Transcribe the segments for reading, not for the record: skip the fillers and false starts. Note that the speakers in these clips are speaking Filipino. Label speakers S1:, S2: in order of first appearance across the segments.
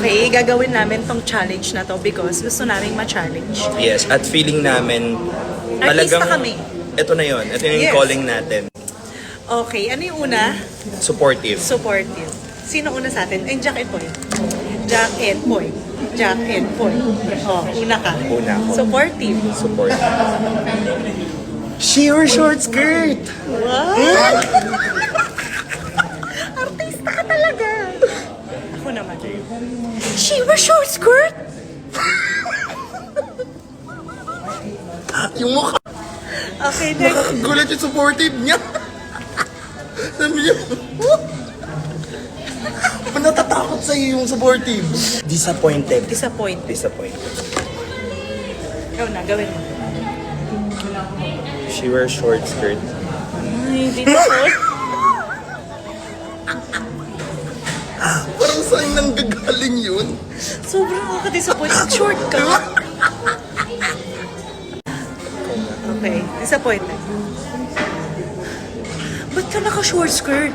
S1: Okay, gagawin namin tong challenge na to because gusto namin ma-challenge.
S2: Yes, at feeling namin
S1: Artista kami.
S2: Ito na yon. Ito yung
S1: Yes.
S2: calling natin.
S1: Okay, ano yung una?
S2: Supportive.
S1: Supportive. Sino una sa atin? Ay, Jack and Poy. Jack and Poy. Jack and Poy. Oh, una ka.
S2: Una ako.
S1: Supportive.
S2: Supportive. Sheer short skirt!
S1: What? Artista ka talaga. Ako naman. She wear short skirt?
S2: Yung mukha.
S1: Okay, next.
S2: Nakakagulat yung supportive niya. Sabi niya, natatakot sa'yo yung supportive. Disappointed.
S1: Disappointed.
S2: Disappointed.
S1: Ikaw na, gawin mo.
S2: She wears short skirt.
S1: Ay, dito ko.
S2: Parang saan nanggagaling yun?
S1: Sobrang nakaka-disappointed. Short ka. Okay, disappointed. Ba't ka naka-short skirt?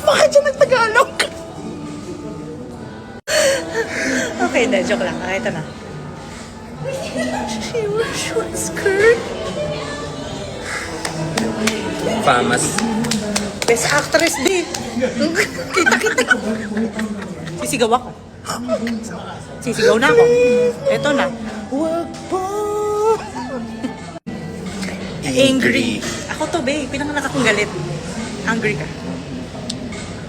S2: Bakit siya nagtagalog?
S1: Okay, hindi. Joke lang. Okay, ito na. She wears short skirt?
S2: Famas.
S1: Best actress din. Kita-kita. Sisigaw ako. Sisigaw na ako. Ito na. Wag po. Angry. Ako to, babe. Pinanganak akong galit. Angry ka.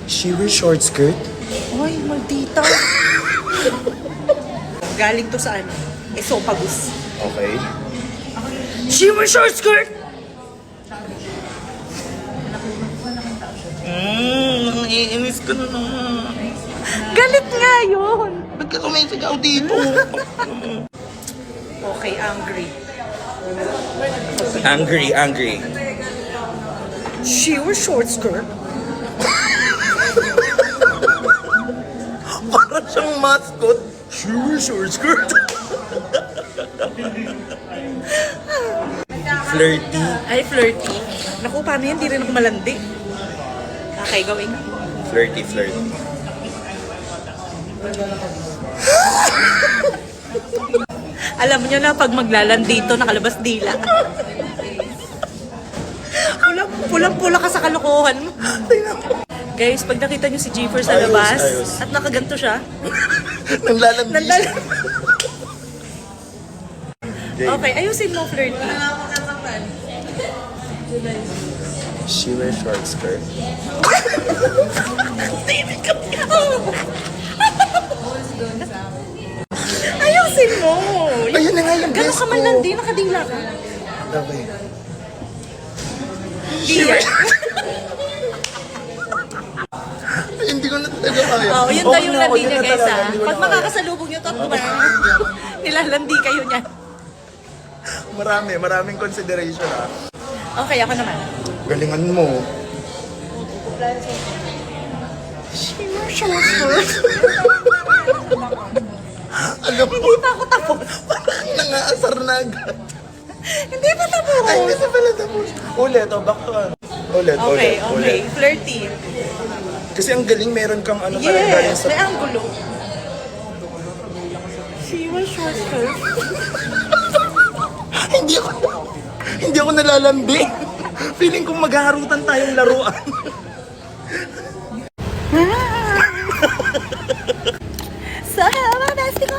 S2: She wears short skirt?
S1: Ay, maldita. Galing to sa ano? Esophagus.
S2: Okay.
S1: She wears short skirt!
S2: Naiinis ka na naman.
S1: Galit nga yun.
S2: Ba't ka sumisigaw dito?
S1: Okay, angry.
S2: Angry.
S1: She wears short skirt?
S2: Parang siyang mascot. She wears short skirt. Flirty.
S1: Ay, flirty. Naku, paano yan? Di rin ako malandi. Okay, gawin.
S2: Flirty.
S1: Alam niyo na, pag maglalandi ito, nakalabas dila. Pulang-pula ka sa kalokohan mo. Guys, pag nakita niyo si Jeeper sa
S2: Ayos,
S1: labas,
S2: ayos.
S1: at nakaganto siya,
S2: Nanglalandi.
S1: Okay, ayusin mo, flirty.
S2: She wears short skirt.
S1: Ayusin mo.
S2: Ayun na nga yung
S1: Gano'n
S2: best
S1: ka man
S2: ko.
S1: landi, nakadila ka.
S2: Okay.
S1: Dila.
S2: Hindi ko na talaga kaya.
S1: Oh, yun daw yung
S2: na ako,
S1: landi
S2: yun
S1: niya,
S2: na
S1: guys,
S2: talaga,
S1: ha.
S2: hindi ko na
S1: Pag
S2: kaya.
S1: makakasalubog niyo to, nilalandi kayo niya.
S2: Maraming consideration ha.
S1: Okay, ako naman.
S2: Galingan mo.
S1: She wears short skirt.
S2: Alam mo,
S1: Hindi pa ako tapos.
S2: parang nangaasar na agad.
S1: Hindi pa tapos.
S2: Ay, hindi na pala tapos. Ulit, back to ano. Ulit.
S1: Okay. Flirty.
S2: Kasi ang galing, meron kang ano ka rin galing
S1: Yes,
S2: sa...
S1: may anggulo. She wears short skirt.
S2: Hindi ako nalalandi. Feeling kong maghaharutan tayong laruan.
S1: Sama, bestie ko!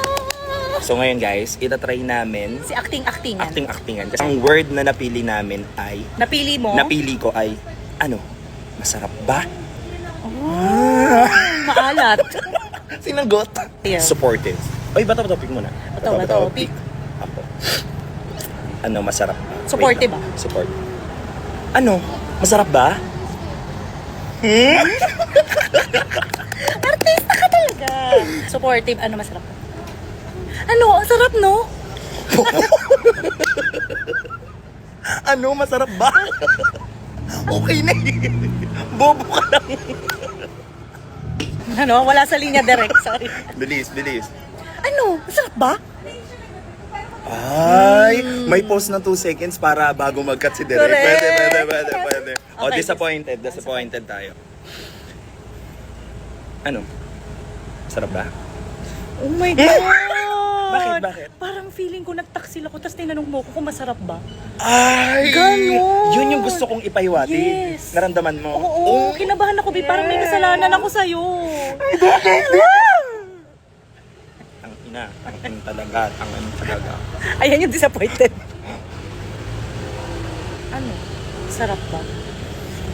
S2: So ngayon guys, itatry namin
S1: Si acting-actingan.
S2: acting-actingan. Kasi ang word na napili namin ay,
S1: Napili mo?
S2: napili ko ay, ano, masarap ba?
S1: Maalat.
S2: Sinagot.
S1: Yeah.
S2: Supportive. Ay, bata topic muna.
S1: Bata topic.
S2: Ako. Ano, masarap ba?
S1: Supportive
S2: Wait lang. Supportive. Ano, masarap ba?
S1: Artista ka talaga. Supportive. Ano masarap? Ano? Ang sarap, no?
S2: Ano, masarap ba? Okay na eh. Bobo ka lang.
S1: Ano? Wala sa linya direct. Sorry.
S2: Bilis.
S1: Ano? Masarap ba?
S2: Ay, may pause na 2 seconds para bago mag-cut si Derek.
S1: Correct.
S2: Pwede. O,
S1: Okay.
S2: disappointed tayo. Ano? Sarap ba?
S1: Oh my God!
S2: Bakit?
S1: Parang feeling ko nagtaksil ako, tapos tinanong mo ko kung masarap ba.
S2: Ay!
S1: Ganon!
S2: Yun yung gusto kong ipaiwati.
S1: Yes.
S2: Naramdaman mo?
S1: Oo, kinabahan ako, babe. Parang may kasalanan ako sa'yo.
S2: Ang ina talaga, ang ano talaga.
S1: Ayan yung disappointed. Ano? Sarap ba?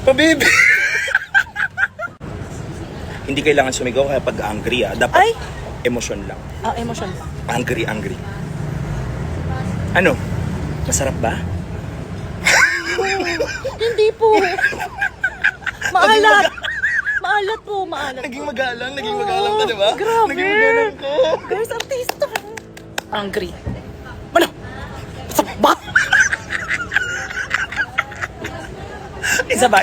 S2: Pabibi! Hindi kailangan sumigaw kaya pag angry dapat
S1: Ay!
S2: emosyon lang.
S1: Emosyon ba?
S2: Angry. Ano? Masarap ba?
S1: Hindi po. Maalat. Maalat po, maalat.
S2: Naging magalang ka, di ba?
S1: Grabe.
S2: Naging magalang ko.
S1: Guys, artista. Angry. Ano? Masarap ba?
S2: Isa ba?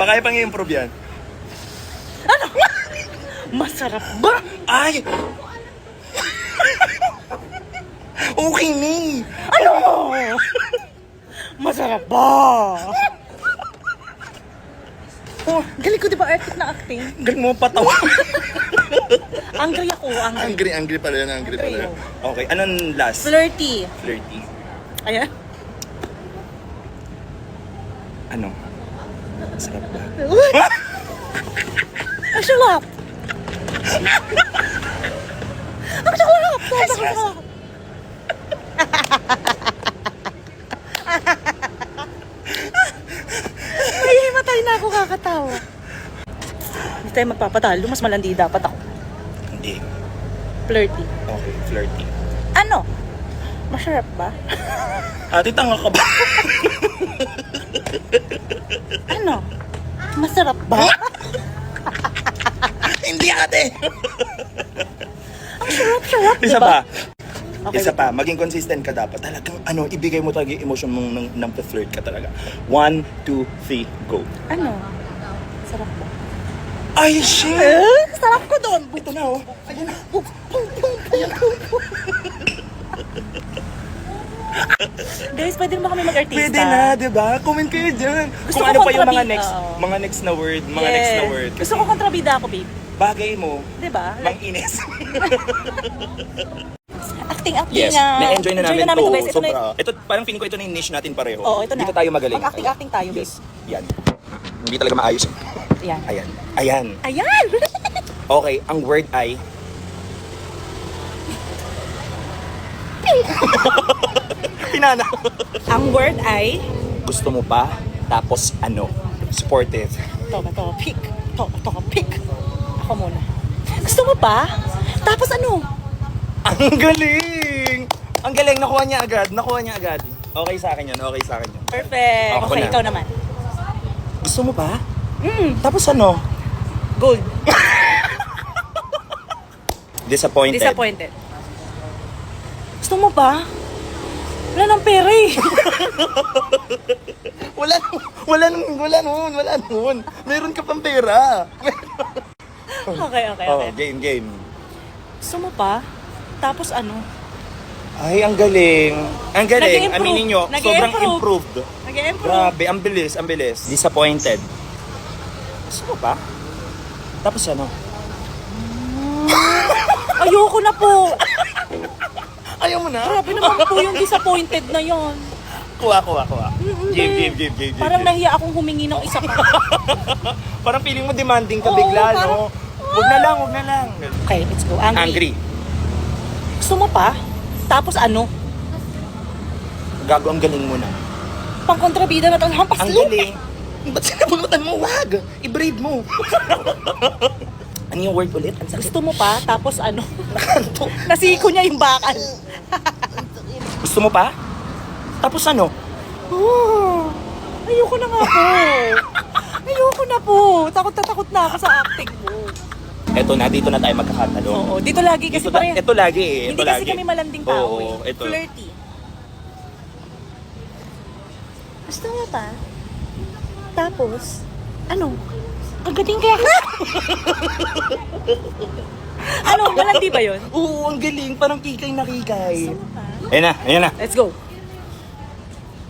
S2: Kaya pang i-improve yan.
S1: Masarap ba?
S2: Ay! Okay ni.
S1: Ano? Masarap ba? Oh, galing ko, di ba? Epic na acting.
S2: Galing mo patawa.
S1: Angry ako, angry.
S2: Angry pala yan. Okay, anong last?
S1: Flirty.
S2: Flirty.
S1: Ayan.
S2: Ano? Masarap ba?
S1: Ang sarap. Ang sarap. Ang sarap. May himatay na ako kakatawa. Hindi tayo magpapatalo. Mas malandi dapat ako.
S2: Hindi.
S1: Flirty.
S2: Okay, flirty.
S1: Ano? Masarap ba?
S2: Ate, tanga ka ba?
S1: Ano? Masarap ba?
S2: Hindi, ate!
S1: Ang sarap-sarap,
S2: Isa
S1: diba?
S2: pa.
S1: Okay.
S2: Isa pa, maging consistent ka dapat. Talagang ibigay mo talaga yung emotion mong nang flirt ka talaga. 1, 2, 3, go.
S1: Ano? Sarap ba?
S2: Ay, shit!
S1: Sarap ko doon.
S2: Ito na, oh. Ayan na.
S1: Guys, pwede naman kami mag-artista.
S2: Pwede na, di ba? Comment kayo dyan.
S1: Gusto
S2: Kung
S1: ko
S2: ano pa yung mga
S1: kontrabida.
S2: next,
S1: Oo.
S2: mga next na word,
S1: Yes. Gusto ko kontrabida ako, babe.
S2: Bagay mo,
S1: Diba?
S2: mang ines.
S1: Acting
S2: Yes,
S1: nga.
S2: na-enjoy na namin to.
S1: guys. Ito na
S2: Sobra. Ito, parang feeling ko ito na yung niche natin pareho.
S1: Oo, ito na.
S2: Dito tayo magaling.
S1: Mag-acting tayo, babe.
S2: Yes, yan. Hindi talaga maayos.
S1: Yan.
S2: Ayan.
S1: Ayan!
S2: Okay, ang word ay... Pinana.
S1: Ang word ay...
S2: Gusto mo pa? Tapos ano? Supportive.
S1: Topic. Ako muna. Gusto mo pa? Tapos ano?
S2: Ang galing! Ang galing, nakuha niya agad. Okay sa akin yan.
S1: Perfect.
S2: Ako
S1: Okay,
S2: na.
S1: ikaw naman.
S2: Gusto mo pa? Tapos ano?
S1: Gold.
S2: Disappointed.
S1: Gusto mo pa? Wala nang pera eh.
S2: Wala nun. Meron ka pang pera.
S1: Okay.
S2: Oh, game.
S1: Gusto mo pa? Tapos ano?
S2: Ay, ang galing.
S1: Nag-i-improve.
S2: Aminin nyo, sobrang improved.
S1: Nag-i-improve.
S2: Grabe, ang bilis. Disappointed. Gusto mo pa? Tapos ano?
S1: Ayoko na po.
S2: Ayaw mo na?
S1: Grabe naman po yung disappointed na yon.
S2: Kuha. Game.
S1: Parang nahiya akong humingi ng isa pa.
S2: Parang feeling mo demanding ka
S1: Oo,
S2: bigla,
S1: parang-
S2: no? Huwag na lang.
S1: Okay, let's go. Angry. Gusto mo pa? Tapos ano?
S2: Gago, ang galing mo na.
S1: Pangkontrabida na itong hampas
S2: Ang galing. Ba't sinabunutan mo? Wag! I-braid mo. Ano yung word ulit? Ang sakit.
S1: Gusto mo pa? Tapos ano?
S2: Nakanto.
S1: Nasiko niya yung bakal.
S2: Gusto mo pa? Tapos ano?
S1: Oh, ayoko na nga po. Ayoko na po. Takot na ako sa acting mo.
S2: Eto na, dito na tayo magkakatalo.
S1: Oo, dito lagi kasi parang...
S2: Ito lagi eh.
S1: Hindi
S2: Ito
S1: kasi
S2: lagi.
S1: kami malanding tao
S2: Oo,
S1: eh.
S2: ito.
S1: Flirty. Gusto mo pa? Tapos, ano? Kagating kaya ka? Ano, malandi ba yun?
S2: Oo, ang galing. Parang kikay na kikay.
S1: Gusto mo pa?
S2: Ayan na.
S1: Let's go.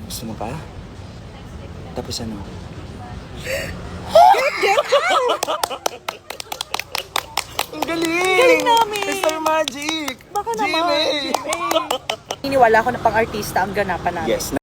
S2: Gusto mo pa? Tapos ano? Ang galing!
S1: Galing namin!
S2: Mr. Magic!
S1: Baka
S2: Jimmy!
S1: naman. Iniwala ko na pang artista ang ganapan namin.
S2: Yes,